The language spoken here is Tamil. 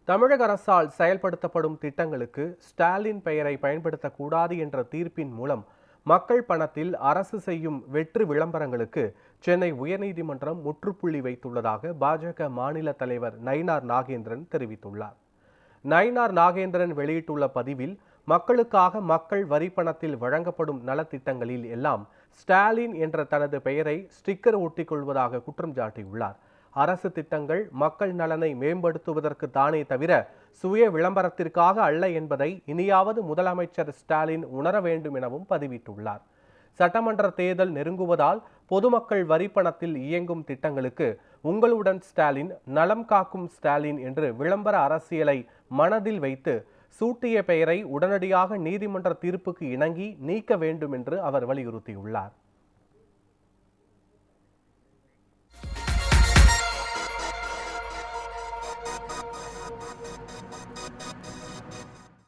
தமிழக அரசால் செயல்படுத்தப்படும் திட்டங்களுக்கு ஸ்டாலின் பெயரை பயன்படுத்தக்கூடாது என்ற தீர்ப்பின் மூலம் மக்கள் பணத்தில் அரசு செய்யும் வெற்று விளம்பரங்களுக்கு சென்னை உயர்நீதிமன்றம் முற்றுப்புள்ளி வைத்துள்ளதாக பாஜக மாநில தலைவர் நயினார் நாகேந்திரன் தெரிவித்துள்ளார். நயினார் நாகேந்திரன் வெளியிட்டுள்ள பதிவில், மக்களுக்காக மக்கள் வரி பணத்தில் வழங்கப்படும் நலத்திட்டங்களில் எல்லாம் ஸ்டாலின் என்ற தனது பெயரை ஸ்டிக்கர் ஒட்டிக் கொள்வதாக குற்றம் சாட்டியுள்ளார். அரசு திட்டங்கள் மக்கள் நலனை மேம்படுத்துவதற்கு தானே தவிர சுய விளம்பரத்திற்காக அல்ல என்பதை இனியாவது முதலமைச்சர் ஸ்டாலின் உணர வேண்டும் எனவும் பதிவிட்டுள்ளார். சட்டமன்ற தேர்தல் நெருங்குவதால் பொதுமக்கள் வரி பணத்தில் இயங்கும் திட்டங்களுக்கு உங்களுடன் ஸ்டாலின், நலம் காக்கும் ஸ்டாலின் என்று விளம்பர அரசியலை மனதில் வைத்து சூட்டிய பெயரை உடனடியாக நீதிமன்ற தீர்ப்புக்கு இணங்கி நீக்க வேண்டும் என்று அவர் வலியுறுத்தியுள்ளார்.